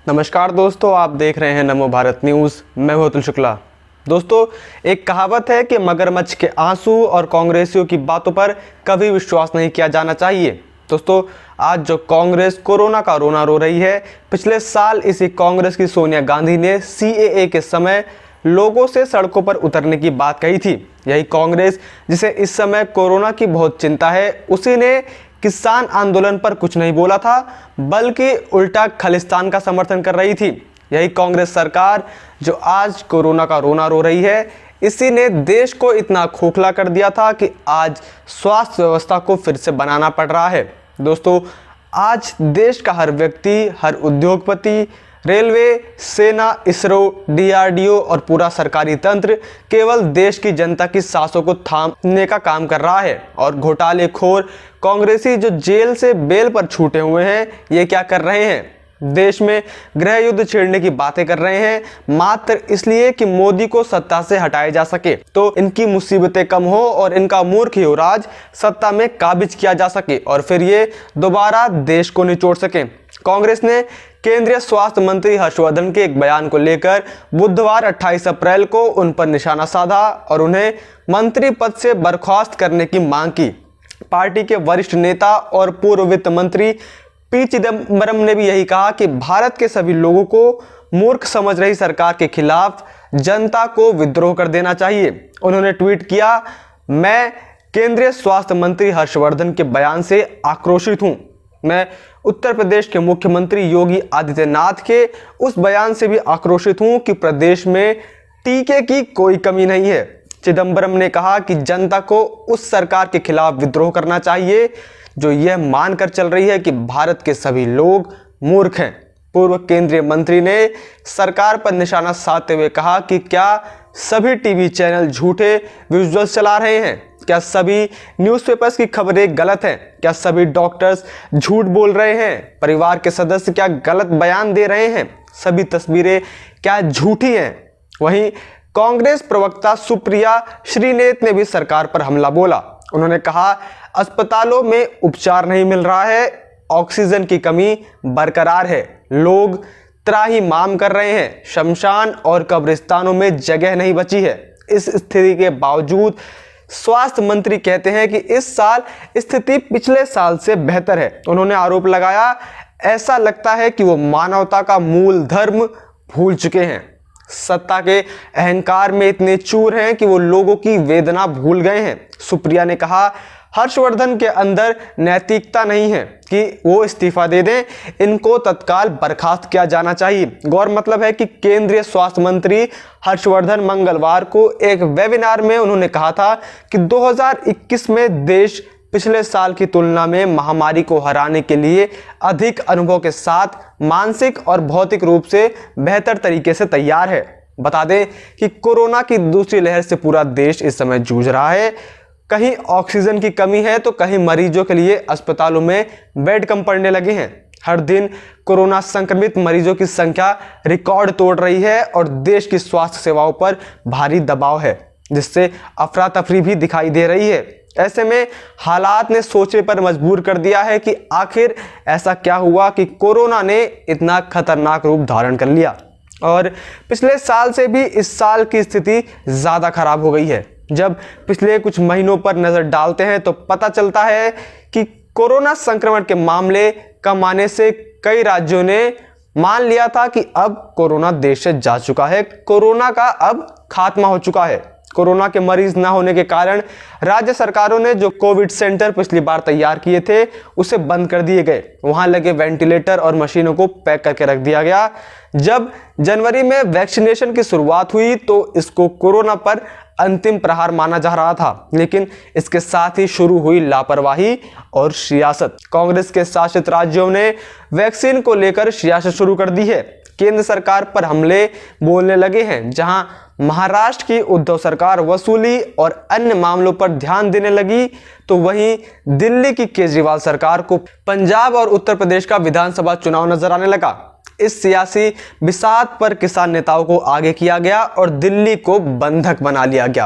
नमस्कार दोस्तों, आप देख रहे हैं नमो भारत न्यूज़। मैं हूं अतुल शुक्ला। दोस्तों, एक कहावत है कि मगरमच्छ के आंसू और कांग्रेसियों की बातों पर कभी विश्वास नहीं किया जाना चाहिए। दोस्तों, आज जो कांग्रेस कोरोना का रोना रो रही है, पिछले साल इसी कांग्रेस की सोनिया गांधी ने CAA के समय लोगों से सड़कों पर उतरने की बात कही थी। यही कांग्रेस जिसे इस समय कोरोना की बहुत चिंता है, उसी ने किसान आंदोलन पर कुछ नहीं बोला था, बल्कि उल्टा खालिस्तान का समर्थन कर रही थी। यही कांग्रेस सरकार जो आज कोरोना का रोना रो रही है, इसी ने देश को इतना खोखला कर दिया था कि आज स्वास्थ्य व्यवस्था को फिर से बनाना पड़ रहा है। दोस्तों, आज देश का हर व्यक्ति, हर उद्योगपति, रेलवे, सेना, इसरो, DRDO और पूरा सरकारी तंत्र केवल देश की जनता की सांसों को थामने का काम कर रहा है। और घोटालेखोर कांग्रेसी जो जेल से बेल पर छूटे हुए हैं, ये क्या कर रहे हैं? देश में गृह युद्ध छेड़ने की बातें कर रहे हैं, मात्र इसलिए कि मोदी को सत्ता से हटाया जा सके, तो इनकी मुसीबतें कम हो और इनका मूर्ख युवराज सत्ता में काबिज किया जा सके और फिर ये दोबारा देश को निचोड़ सके। कांग्रेस ने केंद्रीय स्वास्थ्य मंत्री हर्षवर्धन के एक बयान को लेकर बुधवार 28 अप्रैल को उन पर निशाना साधा और उन्हें मंत्री पद से बर्खास्त करने की मांग की। पार्टी के वरिष्ठ नेता और पूर्व वित्त मंत्री P. चिदम्बरम ने भी यही कहा कि भारत के सभी लोगों को मूर्ख समझ रही सरकार के खिलाफ जनता को विद्रोह कर देना चाहिए। उन्होंने ट्वीट किया, मैं केंद्रीय स्वास्थ्य मंत्री हर्षवर्धन के बयान से आक्रोशित हूं। मैं उत्तर प्रदेश के मुख्यमंत्री योगी आदित्यनाथ के उस बयान से भी आक्रोशित हूं कि प्रदेश में टीके की कोई कमी नहीं है। चिदम्बरम ने कहा कि जनता को उस सरकार के खिलाफ विद्रोह करना चाहिए जो यह मानकर चल रही है कि भारत के सभी लोग मूर्ख हैं। पूर्व केंद्रीय मंत्री ने सरकार पर निशाना साधते हुए कहा कि क्या सभी टीवी चैनल झूठे विजुअल्स चला रहे हैं? क्या सभी न्यूज़पेपर्स की खबरें गलत हैं? क्या सभी डॉक्टर्स झूठ बोल रहे हैं? परिवार के सदस्य क्या गलत बयान दे रहे हैं? सभी तस्वीरें क्या झूठी हैं? वहीं कांग्रेस प्रवक्ता सुप्रिया श्रीनेत ने भी सरकार पर हमला बोला। उन्होंने कहा, अस्पतालों में उपचार नहीं मिल रहा है, ऑक्सीजन की कमी बरकरार है, लोग त्राहिमाम कर रहे हैं, शमशान और कब्रिस्तानों में जगह नहीं बची है। इस स्थिति के बावजूद स्वास्थ्य मंत्री कहते हैं कि इस साल स्थिति पिछले साल से बेहतर है। उन्होंने आरोप लगाया, ऐसा लगता है कि वो मानवता का मूल धर्म भूल चुके हैं, सत्ता के अहंकार में इतने चूर हैं कि वो लोगों की वेदना भूल गए हैं। सुप्रिया ने कहा, हर्षवर्धन के अंदर नैतिकता नहीं है कि वो इस्तीफा दे दें, इनको तत्काल बर्खास्त किया जाना चाहिए। गौर मतलब है कि केंद्रीय स्वास्थ्य मंत्री हर्षवर्धन मंगलवार को एक वेबिनार में उन्होंने कहा था कि 2021 में देश पिछले साल की तुलना में महामारी को हराने के लिए अधिक अनुभव के साथ मानसिक और भौतिक रूप से बेहतर तरीके से तैयार है। बता दें कि कोरोना की दूसरी लहर से पूरा देश इस समय जूझ रहा है। कहीं ऑक्सीजन की कमी है तो कहीं मरीजों के लिए अस्पतालों में बेड कम पड़ने लगे हैं। हर दिन कोरोना संक्रमित मरीजों की संख्या रिकॉर्ड तोड़ रही है और देश की स्वास्थ्य सेवाओं पर भारी दबाव है, जिससे अफरा तफरी भी दिखाई दे रही है। ऐसे में हालात ने सोचने पर मजबूर कर दिया है कि आखिर ऐसा क्या हुआ कि कोरोना ने इतना खतरनाक रूप धारण कर लिया। और पिछले साल से भी इस साल की स्थिति ज़्यादा खराब हो गई है। जब पिछले कुछ महीनों पर नज़र डालते हैं तो पता चलता है कि कोरोना संक्रमण के मामले कम आने से कई राज्यों ने मान लिया था कि अब कोरोना देश से जा चुका है, कोरोना का अब खात्मा हो चुका है। कोरोना के मरीज न होने के कारण राज्य सरकारों ने जो कोविड सेंटर पिछली बार तैयार किए थे उसे बंद कर दिए गए। वहां लगे वेंटिलेटर और मशीनों को पैक करके रख दिया गया। जब जनवरी में वैक्सीनेशन की शुरुआत हुई तो इसको कोरोना पर अंतिम प्रहार माना जा रहा था, लेकिन इसके साथ ही शुरू हुई लापरवाही और सियासत। कांग्रेस के शासित राज्यों ने वैक्सीन को लेकर सियासत शुरू कर दी है। केंद्र सरकार पर हमले बोलने लगे हैं। जहां महाराष्ट्र की उद्धव सरकार वसूली और अन्य मामलों पर ध्यान देने लगी, तो वहीं दिल्ली की केजरीवाल सरकार को पंजाब और उत्तर प्रदेश का विधानसभा चुनाव नजर आने लगा। इस सियासी बिसात पर किसान नेताओं को आगे किया गया और दिल्ली को बंधक बना लिया गया।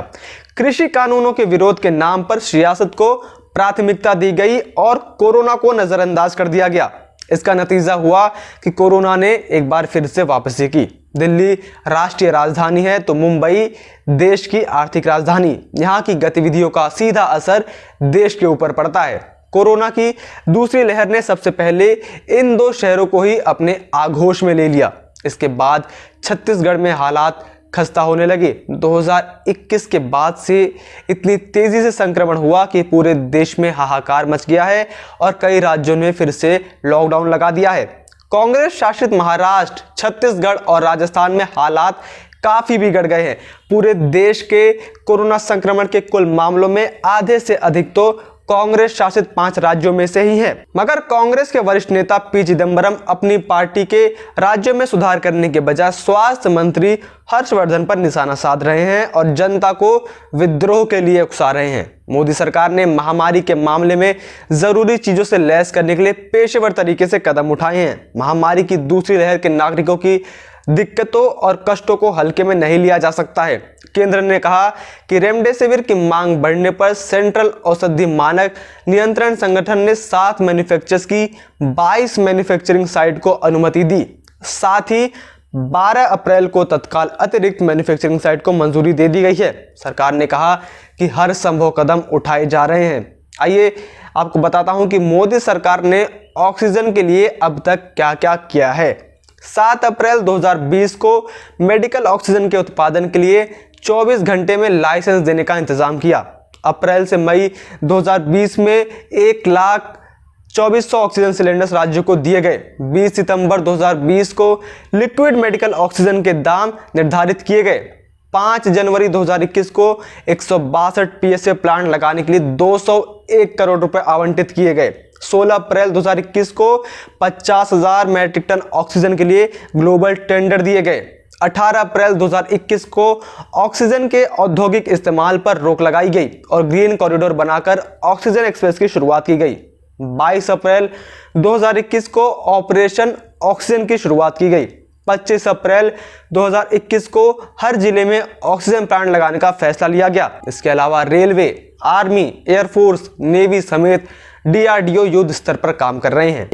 कृषि कानूनों के विरोध के नाम पर सियासत को प्राथमिकता दी गई और कोरोना को नजरअंदाज कर दिया गया। इसका नतीजा हुआ कि कोरोना ने एक बार फिर से वापसी की। दिल्ली राष्ट्रीय राजधानी है तो मुंबई देश की आर्थिक राजधानी। यहाँ की गतिविधियों का सीधा असर देश के ऊपर पड़ता है। कोरोना की दूसरी लहर ने सबसे पहले इन दो शहरों को ही अपने आगोश में ले लिया। इसके बाद छत्तीसगढ़ में हालात खस्ता होने लगे। 2021 के बाद से इतनी तेजी से संक्रमण हुआ कि पूरे देश में हाहाकार मच गया है और कई राज्यों ने फिर से लॉकडाउन लगा दिया है। कांग्रेस शासित महाराष्ट्र, छत्तीसगढ़ और राजस्थान में हालात काफी बिगड़ गए हैं। पूरे देश के कोरोना संक्रमण के कुल मामलों में आधे से अधिक तो कांग्रेस शासित 5 राज्यों में से ही है। मगर कांग्रेस के वरिष्ठ नेता पी चिदंबरम अपनी पार्टी के राज्यों में सुधार करने के बजाय स्वास्थ्य मंत्री हर्षवर्धन पर निशाना साध रहे हैं और जनता को विद्रोह के लिए उकसा रहे हैं। मोदी सरकार ने महामारी के मामले में जरूरी चीजों से लैस करने के लिए पेशेवर तरीके से कदम उठाए हैं। महामारी की दूसरी लहर के नागरिकों की दिक्कतों और कष्टों को हल्के में नहीं लिया जा सकता है। केंद्र ने कहा कि रेमडेसिविर की मांग बढ़ने पर सेंट्रल औषधि मानक नियंत्रण संगठन ने 7 मैन्युफैक्चरर्स की 22 मैन्युफैक्चरिंग साइट को अनुमति दी। साथ ही 12 अप्रैल को तत्काल अतिरिक्त मैन्युफैक्चरिंग साइट को मंजूरी दे दी गई है। सरकार ने कहा कि हर संभव कदम उठाए जा रहे हैं। आइए आपको बताता हूं कि मोदी सरकार ने ऑक्सीजन के लिए अब तक क्या क्या किया है। 7 अप्रैल 2020 को मेडिकल ऑक्सीजन के उत्पादन के लिए 24 घंटे में लाइसेंस देने का इंतजाम किया। अप्रैल से मई 2020 में 1,24,100 ऑक्सीजन सिलेंडर्स राज्यों को दिए गए। 20 सितंबर 2020 को लिक्विड मेडिकल ऑक्सीजन के दाम निर्धारित किए गए। 5 जनवरी 2021 को 162 पीएसए प्लांट लगाने के लिए 201 करोड़ रुपए आवंटित किए गए। 16 अप्रैल 2021 को 50,000 मैट्रिक टन ऑक्सीजन के लिए ग्लोबल टेंडर दिए गए। 18 अप्रैल 2021 को ऑक्सीजन के औद्योगिक इस्तेमाल पर रोक लगाई गई और ग्रीन कॉरिडोर बनाकर ऑक्सीजन एक्सप्रेस की शुरुआत की गई। 22 अप्रैल 2021 को ऑपरेशन ऑक्सीजन की शुरुआत की गई। 25 अप्रैल 2021 को हर जिले में ऑक्सीजन प्लांट लगाने का फैसला लिया गया। इसके अलावा रेलवे, आर्मी, एयरफोर्स, नेवी समेत DRDO युद्ध स्तर पर काम कर रहे हैं।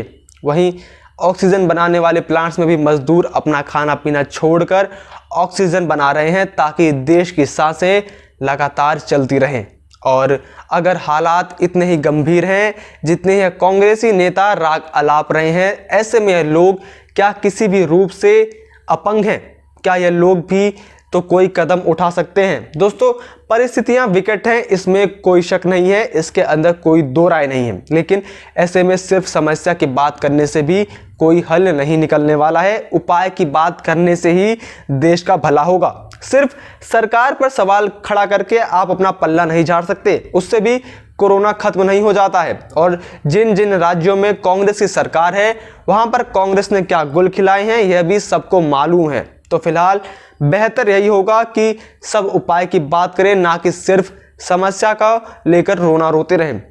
वहीं ऑक्सीजन बनाने वाले प्लांट्स में भी मजदूर अपना खाना पीना छोड़कर ऑक्सीजन बना रहे हैं ताकि देश की सांसें लगातार चलती रहें। और अगर हालात इतने ही गंभीर हैं जितने ही कांग्रेसी नेता राग अलाप रहे हैं, ऐसे में यह लोग क्या किसी भी रूप से अपंग हैं? क्या यह लोग भी तो कोई कदम उठा सकते हैं? दोस्तों, परिस्थितियां विकट हैं, इसमें कोई शक नहीं है, इसके अंदर कोई दो राय नहीं है। लेकिन ऐसे में सिर्फ समस्या की बात करने से भी कोई हल नहीं निकलने वाला है। उपाय की बात करने से ही देश का भला होगा। सिर्फ सरकार पर सवाल खड़ा करके आप अपना पल्ला नहीं झाड़ सकते, उससे भी कोरोना खत्म नहीं हो जाता है। और जिन जिन राज्यों में कांग्रेस की सरकार है वहां पर कांग्रेस ने क्या गुल खिलाए हैं यह भी सबको मालूम है। तो फिलहाल बेहतर यही होगा कि सब उपाय की बात करें, ना कि सिर्फ समस्या का लेकर रोना रोते रहें।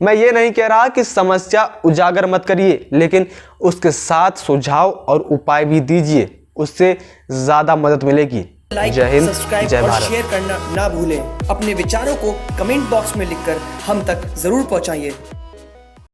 मैं ये नहीं कह रहा कि समस्या उजागर मत करिए, लेकिन उसके साथ सुझाव और उपाय भी दीजिए, उससे ज्यादा मदद मिलेगी। जय हिंद, जय भारत। शेयर करना ना भूलें। अपने विचारों को कमेंट बॉक्स में लिखकर हम तक जरूर पहुंचाइए।